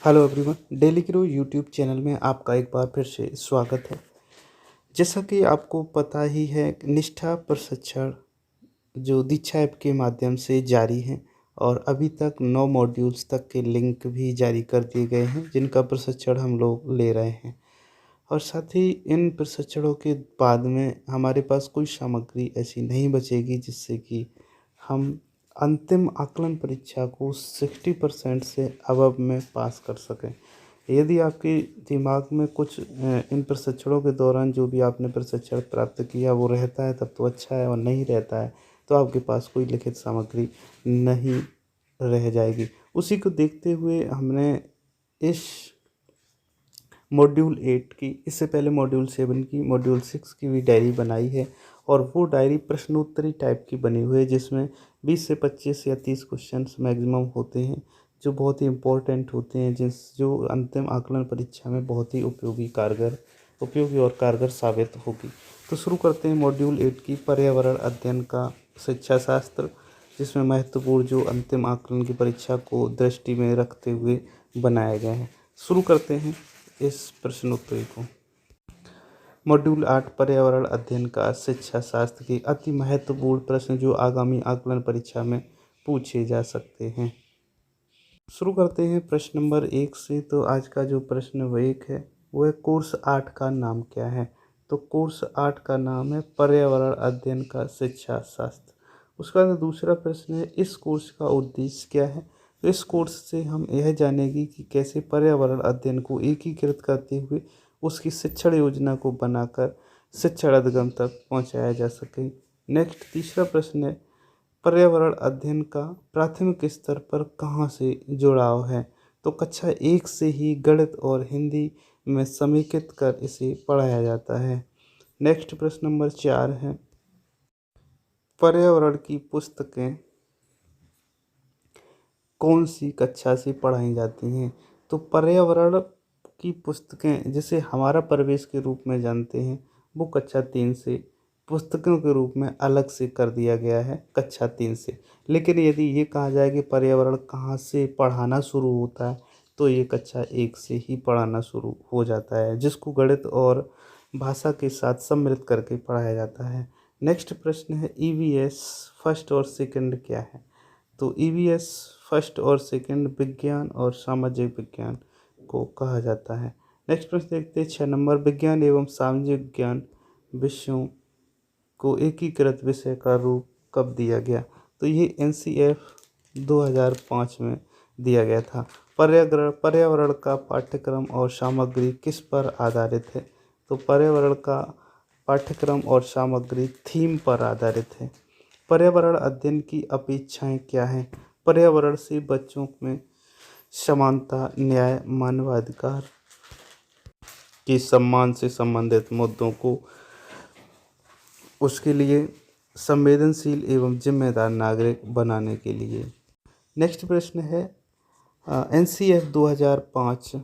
Hello everyone, daily grow YouTube channel में आपका एक बार फिर से स्वागत है। जैसा कि आपको पता ही है, निष्ठा प्रशिक्षण जो दीक्षा ऐप के माध्यम से जारी है और अभी तक 9 मॉड्यूल्स तक के लिंक भी जारी कर दिए गए हैं, जिनका प्रशिक्षण हम लोग ले रहे हैं। और साथ ही इन प्रशिक्षणों के बाद में हमारे पास कोई सामग्री ऐसी नहीं बचेगी जिससे कि हम अंतिम आकलन परीक्षा को 60% से अबव में पास कर सकें। यदि आपके दिमाग में कुछ इन प्रशिक्षणों के दौरान जो भी आपने प्रशिक्षण प्राप्त किया वो रहता है तब तो अच्छा है, और नहीं रहता है तो आपके पास कोई लिखित सामग्री नहीं रह जाएगी। उसी को देखते हुए हमने इस मॉड्यूल 8 की, इससे पहले मॉड्यूल 7 की, मॉड्यूल 6 की भी डायरी बनाई है। और वो डायरी प्रश्नोत्तरी टाइप की बनी हुई है, जिसमें 20 से 25 या 30 क्वेश्चंस मैक्सिमम होते हैं, जो बहुत ही इम्पोर्टेंट होते हैं, जो अंतिम आकलन परीक्षा में बहुत ही उपयोगी और कारगर साबित होगी। तो शुरू करते हैं मॉड्यूल 8 की, पर्यावरण अध्ययन का शिक्षा शास्त्र, जिसमें महत्वपूर्ण जो अंतिम आकलन की परीक्षा को दृष्टि में रखते हुए बनाया गया है। शुरू करते हैं इस प्रश्नोत्तरी को। मॉड्यूल 8 पर्यावरण अध्ययन का शिक्षा शास्त्र के अति महत्वपूर्ण प्रश्न जो आगामी आकलन परीक्षा में पूछे जा सकते हैं। शुरू करते हैं प्रश्न नंबर 1 से। तो आज का जो प्रश्न वो 1 है, वो है कोर्स 8 का नाम क्या है। तो कोर्स 8 का नाम है पर्यावरण अध्ययन का शिक्षा शास्त्र। उसका दूसरा प्रश्न है, इस कोर्स का उद्देश्य क्या है। तो इस कोर्स से हम यह जानेंगे कि कैसे पर्यावरण अध्ययन को एकीकृत करते हुए उसकी शिक्षण योजना को बनाकर शिक्षण अधिगम तक पहुंचाया जा सके। नेक्स्ट तीसरा प्रश्न है, पर्यावरण अध्ययन का प्राथमिक स्तर पर कहाँ से जुड़ाव है। तो कक्षा 1 से ही गणित और हिंदी में समेकित कर इसे पढ़ाया जाता है। नेक्स्ट प्रश्न नंबर 4 है, पर्यावरण की पुस्तकें कौन सी कक्षा से पढ़ाई जाती हैं। तो पर्यावरण की पुस्तकें, जिसे हमारा परिवेश के रूप में जानते हैं, वो कक्षा 3 से पुस्तकों के रूप में अलग से कर दिया गया है, कक्षा 3 से। लेकिन यदि ये कहा जाए कि पर्यावरण कहाँ से पढ़ाना शुरू होता है, तो ये कक्षा 1 से ही पढ़ाना शुरू हो जाता है, जिसको गणित और भाषा के साथ सम्मिलित करके पढ़ाया जाता है। नेक्स्ट प्रश्न है, ईवीएस फर्स्ट और सेकंड क्या है। तो ईवीएस फर्स्ट और सेकंड विज्ञान और सामाजिक विज्ञान को कहा जाता है। नेक्स्ट प्रश्न देखते हैं 6 नंबर, विज्ञान एवं सामाजिक विज्ञान विषयों को एकीकृत विषय का रूप कब दिया गया। तो ये एनसीएफ 2005 में दिया गया था। पर्यावरण का पाठ्यक्रम और सामग्री किस पर आधारित है। तो पर्यावरण का पाठ्यक्रम और सामग्री थीम पर आधारित है। पर्यावरण अध्ययन की अपेक्षाएं क्या हैं। पर्यावरण से बच्चों में समानता, न्याय, मानवाधिकार के सम्मान से संबंधित मुद्दों को उसके लिए संवेदनशील एवं जिम्मेदार नागरिक बनाने के लिए। नेक्स्ट प्रश्न है, एनसीएफ 2005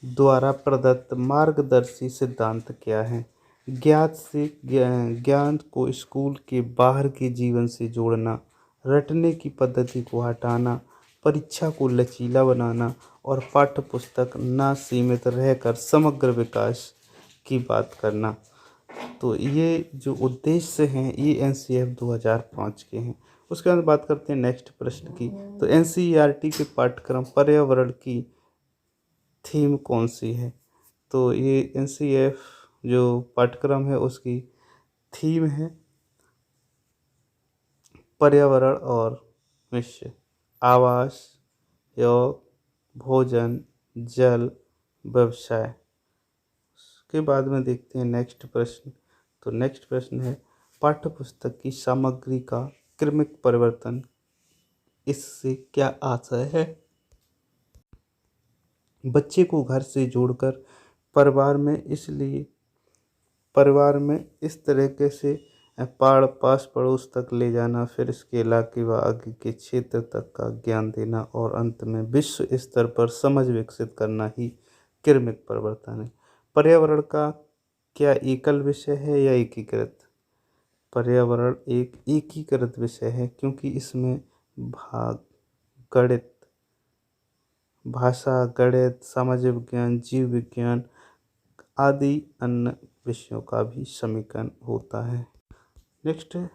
द्वारा प्रदत्त मार्गदर्शी सिद्धांत क्या है। ज्ञात से ज्ञान को स्कूल के बाहर के जीवन से जोड़ना, रटने की पद्धति को हटाना, परीक्षा को लचीला बनाना और पाठ्य पुस्तक न सीमित रहकर समग्र विकास की बात करना। तो ये जो उद्देश्य हैं ये एनसीएफ 2005 के हैं। उसके बाद बात करते हैं नेक्स्ट प्रश्न की। तो एनसीईआरटी के पाठ्यक्रम पर्यावरण की थीम कौन सी है। तो ये एनसीएफ जो पाठ्यक्रम है उसकी थीम है पर्यावरण और विषय, आवास, योग, भोजन, जल, व्यवसाय। उसके बाद में देखते हैं नेक्स्ट प्रश्न। तो नेक्स्ट प्रश्न है, पाठ्यपुस्तक की सामग्री का क्रमिक परिवर्तन, इससे क्या आशय है। बच्चे को घर से जोड़कर परिवार में इस तरीके से पास पड़ोस तक ले जाना, फिर इसके इलाके व आगे के क्षेत्र तक का ज्ञान देना और अंत में विश्व स्तर पर समझ विकसित करना ही क्रमिक परिवर्तन है। पर्यावरण का क्या एकल विषय है या एकीकृत। पर्यावरण एक एकीकृत विषय है, क्योंकि इसमें गणित, भाषा, गणित, सामाजिक विज्ञान, जीव विज्ञान आदि अन्य विषयों का भी समीकरण होता है। नेक्स्ट है,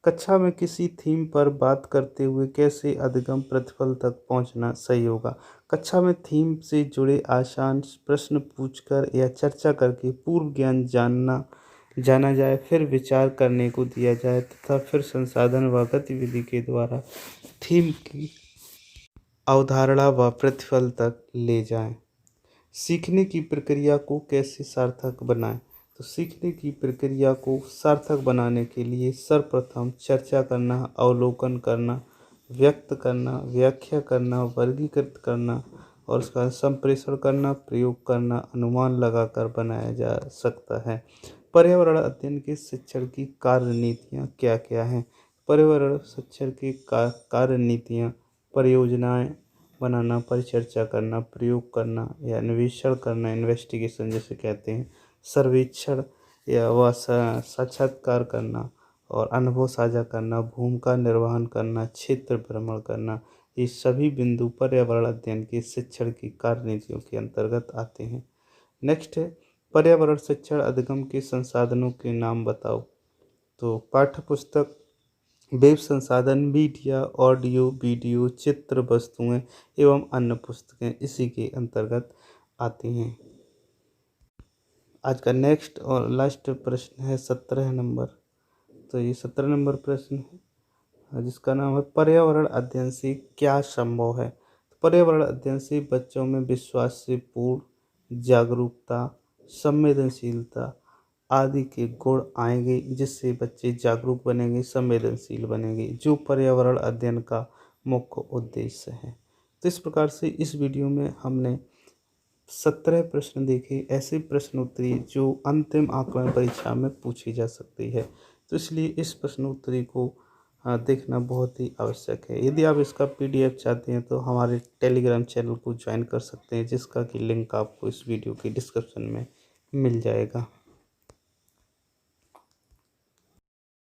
कक्षा में किसी थीम पर बात करते हुए कैसे अधिगम प्रतिफल तक पहुंचना सही होगा। कक्षा में थीम से जुड़े आसान प्रश्न पूछकर या चर्चा करके पूर्व ज्ञान जाना जाए, फिर विचार करने को दिया जाए तथा फिर संसाधन व गतिविधि के द्वारा थीम की अवधारणा व प्रतिफल तक ले जाएं। सीखने की प्रक्रिया को कैसे सार्थक बनाएं। तो सीखने की प्रक्रिया को सार्थक बनाने के लिए सर्वप्रथम चर्चा करना, अवलोकन करना, व्यक्त करना, व्याख्या करना, वर्गीकृत करना और उसका संप्रेषण करना, प्रयोग करना, अनुमान लगाकर बनाया जा सकता है। पर्यावरण अध्ययन के शिक्षण की कार्य नीतियाँ क्या क्या हैं। पर्यावरण शिक्षण की कार्य नीतियाँ परियोजनाएं बनाना, परिचर्चा करना, प्रयोग करना या अन्वेषण करना, इन्वेस्टिगेशन जिसे कहते हैं, सर्वेक्षण या व साक्षात्कार करना और अनुभव साझा करना, भूमिका निर्वहन करना, क्षेत्र भ्रमण करना, ये सभी बिंदु पर्यावरण अध्ययन के शिक्षण की कार्य नीतियों के अंतर्गत आते हैं। नेक्स्ट है, पर्यावरण शिक्षण अधिगम के संसाधनों के नाम बताओ। तो पाठ्य पुस्तक, वेब संसाधन, मीडिया, ऑडियो, वीडियो, चित्र, वस्तुएं एवं अन्य पुस्तकें इसी के अंतर्गत आती हैं। आज का नेक्स्ट और लास्ट प्रश्न है 17 नंबर। तो ये 17 नंबर प्रश्न है जिसका नाम है, पर्यावरण अध्ययन से क्या संभव है। पर्यावरण अध्ययन से बच्चों में विश्वास से पूर्ण जागरूकता, संवेदनशीलता आदि के गुण आएंगे, जिससे बच्चे जागरूक बनेंगे, संवेदनशील बनेंगे, जो पर्यावरण अध्ययन का मुख्य उद्देश्य है। तो इस प्रकार से इस वीडियो में हमने 17 प्रश्न देखे, ऐसे प्रश्नोत्तरी जो अंतिम आकलन परीक्षा में पूछी जा सकती है। तो इसलिए इस प्रश्नोत्तरी को देखना बहुत ही आवश्यक है। यदि आप इसका PDF चाहते हैं तो हमारे टेलीग्राम चैनल को ज्वाइन कर सकते हैं, जिसका कि लिंक आपको इस वीडियो के डिस्क्रिप्शन में मिल जाएगा।